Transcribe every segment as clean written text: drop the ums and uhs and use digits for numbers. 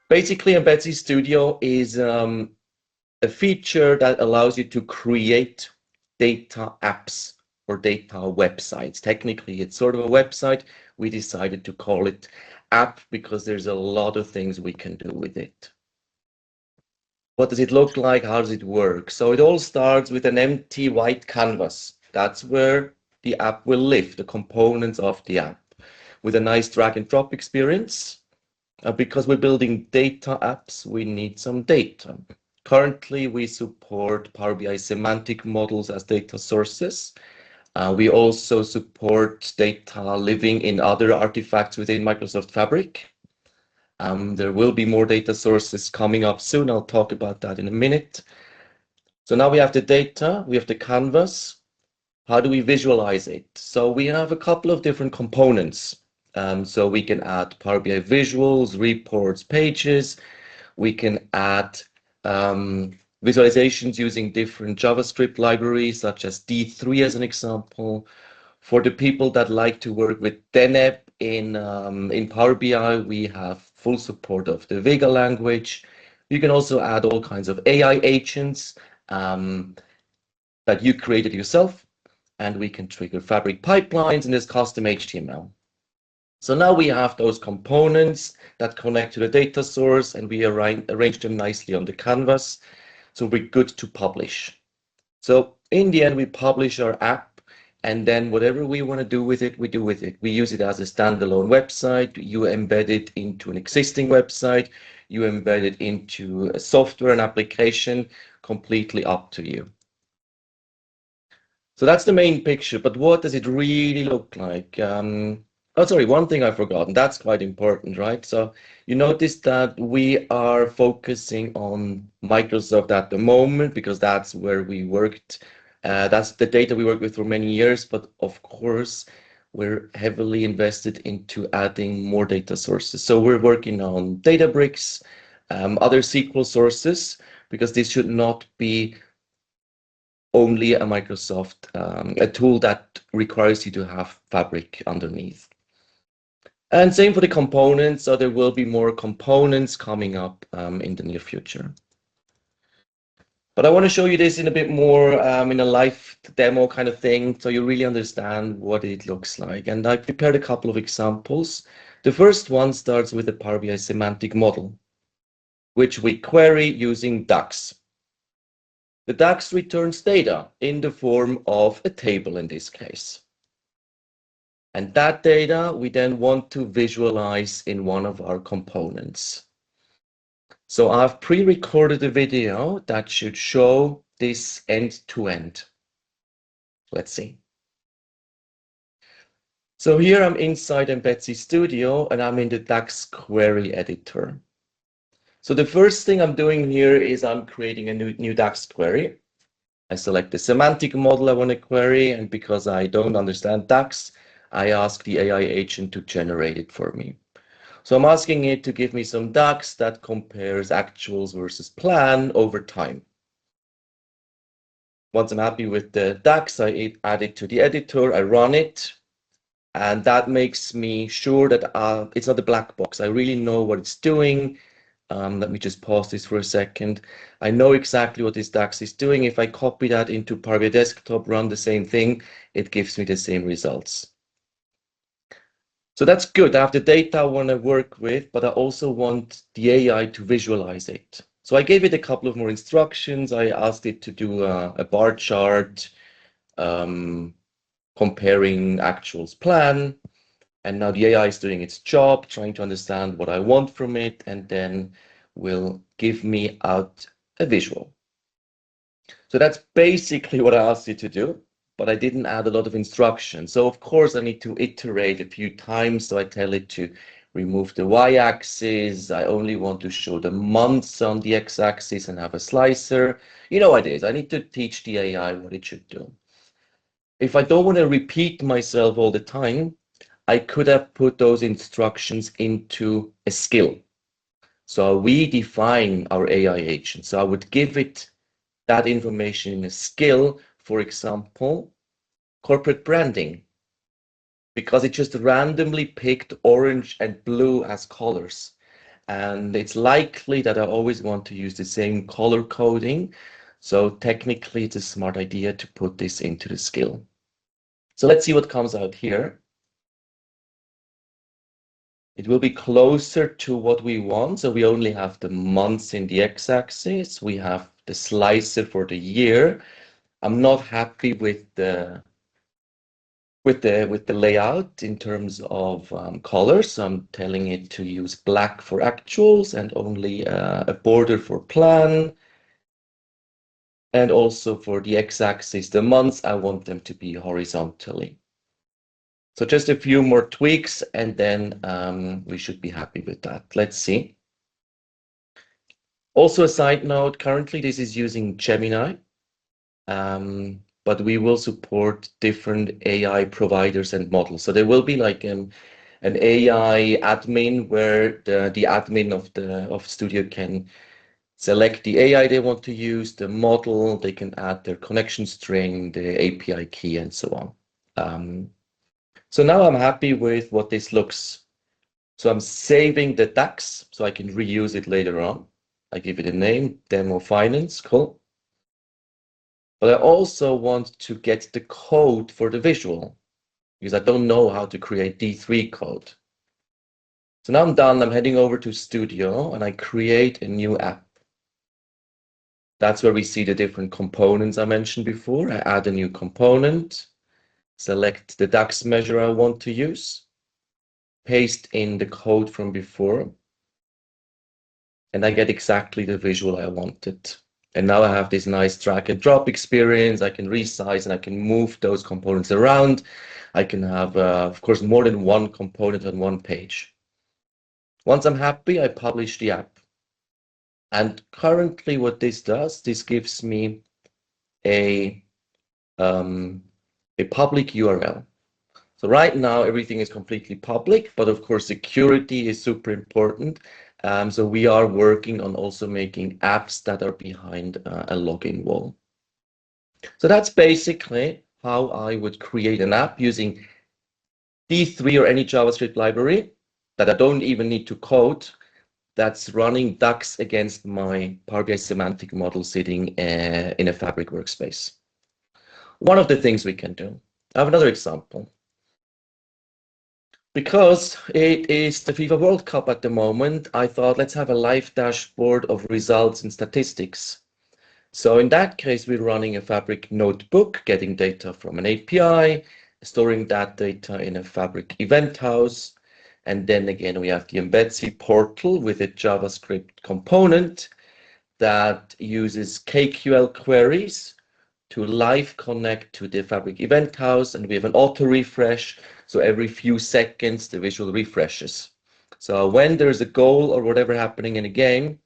Basically, Embedsy Studio is a feature that allows you to create data apps or data websites. Technically, it's sort of a website. We decided to call it app because there's a lot of things we can do with it. What does it look like? How does it work? So it all starts with an empty white canvas. That's where the app will live, the components of the app, with a nice drag and drop experience. Because we're building data apps, we need some data. Currently, we support Power BI semantic models as data sources. We also support data living in other artifacts within Microsoft Fabric. There will be more data sources coming up soon. I'll talk about that in a minute. So now we have the data, we have the canvas. How do we visualize it? So we have a couple of different components. So we can add Power BI visuals, reports, pages. We can add visualizations using different JavaScript libraries, such as D3 as an example. For the people that like to work with DNEP in Power BI, we have full support of the Vega language. You can also add all kinds of AI agents that you created yourself, and we can trigger Fabric pipelines in this custom HTML. So now we have those components that connect to the data source, and we arrange them nicely on the canvas. So we're good to publish. So in the end, we publish our app, and then whatever we want to do with it, we do with it. We use it as a standalone website. You embed it into an existing website. You embed it into a software and application, completely up to you. So that's the main picture, but what does it really look like? Oh, sorry, one thing I've forgotten. That's quite important, right? So you notice that we are focusing on Microsoft at the moment because that's where we worked. That's the data we worked with for many years, but of course, we're heavily invested into adding more data sources. So we're working on Databricks, other SQL sources, because this should not be only a Microsoft, a tool that requires you to have Fabric underneath. And same for the components, so there will be more components coming up in the near future. But I want to show you this in a bit more in a live demo kind of thing, so you really understand what it looks like. And I prepared a couple of examples. The first one starts with the Power BI semantic model, which we query using DAX. The DAX returns data in the form of a table in this case. And that data we then want to visualize in one of our components. So I've pre-recorded a video that should show this end to end. Let's see. So here I'm inside Embedsy Studio and I'm in the DAX query editor. So the first thing I'm doing here is I'm creating a new DAX query. I select the semantic model I want to query, and because I don't understand DAX, I ask the AI agent to generate it for me. So I'm asking it to give me some DAX that compares actuals versus plan over time. Once I'm happy with the DAX, I add it to the editor, I run it, and that makes me sure that it's not a black box. I really know what it's doing. Let me just pause this for a second. I know exactly what this DAX is doing. If I copy that into Power BI Desktop, run the same thing, it gives me the same results. So that's good. I have the data I want to work with, but I also want the AI to visualize it. So I gave it a couple of more instructions. I asked it to do a bar chart comparing actuals plan. And now the AI is doing its job, trying to understand what I want from it, and then will give me out a visual. So that's basically what I asked it to do, but I didn't add a lot of instructions. So of course I need to iterate a few times. So I tell it to remove the y-axis. I only want to show the months on the x-axis and have a slicer. You know what it is. I need to teach the AI what it should do. If I don't want to repeat myself all the time, I could have put those instructions into a skill. So we define our AI agent. So I would give it that information in a skill, for example, corporate branding, because it just randomly picked orange and blue as colors. and it's likely that I always want to use the same color coding. So technically, it's a smart idea to put this into the skill. So let's see what comes out here. It will be closer to what we want. So we only have the months in the x-axis. We have the slicer for the year. I'm not happy with the layout in terms of colors. I'm telling it to use black for actuals and only a border for plan. And also for the x-axis, the months, I want them to be horizontally. So just a few more tweaks, and then we should be happy with that. Let's see. Also a side note, currently this is using Gemini, but we will support different AI providers and models. So there will be like an AI admin where the admin of Studio can select the AI they want to use, the model, they can add their connection string, the API key, and so on. So now I'm happy with what this looks. So I'm saving the DAX so I can reuse it later on. I give it a name, Demo Finance, cool. But I also want to get the code for the visual because I don't know how to create D3 code. So now I'm done. I'm heading over to Studio and I create a new app. That's where we see the different components I mentioned before. I add a new component, select the DAX measure I want to use, paste in the code from before, and I get exactly the visual I wanted. And now I have this nice drag and drop experience. I can resize and I can move those components around. I can have, of course, more than one component on one page. Once I'm happy, I publish the app. And currently what this does, this gives me a public URL. So right now, everything is completely public, but of course, security is super important. So we are working on also making apps that are behind a login wall. So that's basically how I would create an app using D3 or any JavaScript library that I don't even need to code, that's running DAX against my Power BI semantic model sitting in a Fabric workspace. One of the things we can do. I have another example. Because it is the FIFA World Cup at the moment, I thought let's have a live dashboard of results and statistics. So in that case, we're running a Fabric notebook, getting data from an API, storing that data in a Fabric event house. And then again, we have the Embedsy portal with a JavaScript component that uses KQL queries to live connect to the Fabric event house, and we have an auto refresh. So every few seconds, the visual refreshes. So when there's a goal or whatever happening in a game,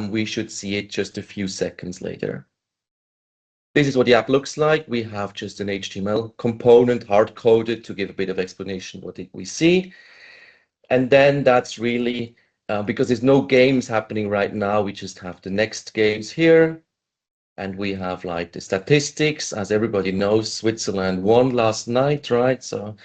we should see it just a few seconds later. This is what the app looks like. We have just an HTML component hard-coded to give a bit of explanation what we see. And then that's really, because there's no games happening right now, we just have the next games here. And we have like the statistics, as everybody knows, Switzerland won last night, right? So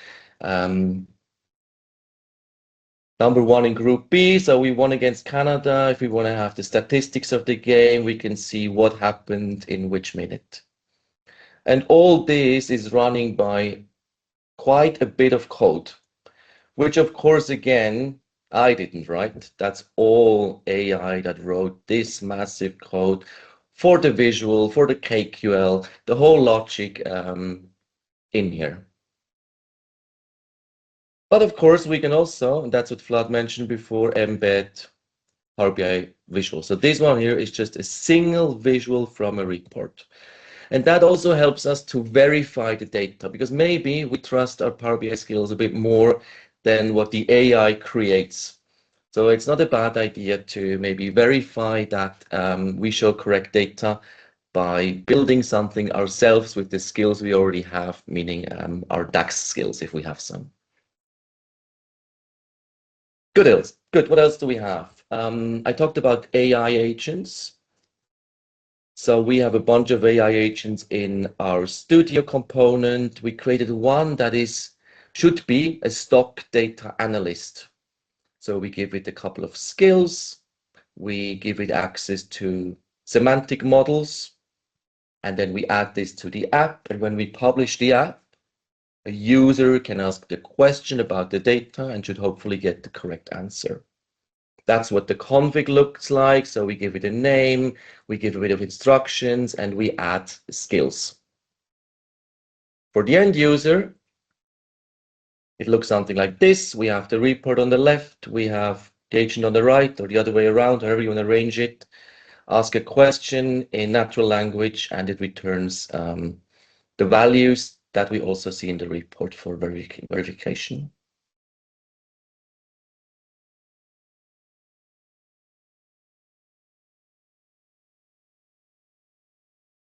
number one in Group B, so we won against Canada. If we want to have the statistics of the game, we can see what happened in which minute. And all this is running by quite a bit of code, which of course, again, I didn't write. That's all AI that wrote this massive code for the visual, for the KQL, the whole logic in here. But of course, we can also, and that's what Vlad mentioned before, embed Power BI visual. So this one here is just a single visual from a report. And that also helps us to verify the data, because maybe we trust our Power BI skills a bit more than what the AI creates. So it's not a bad idea to maybe verify that we show correct data by building something ourselves with the skills we already have, meaning our DAX skills, if we have some. Good. What else do we have? I talked about AI agents. So we have a bunch of AI agents in our Studio component. We created one that should be a stock data analyst. So we give it a couple of skills. We give it access to semantic models, and then we add this to the app. And when we publish the app, a user can ask the question about the data and should hopefully get the correct answer. That's what the config looks like. So we give it a name, we give a bit of instructions, and we add skills. For the end user, it looks something like this. We have the report on the left, we have the agent on the right, or the other way around, however you want to arrange it. Ask a question in natural language, and it returns the values that we also see in the report for verification.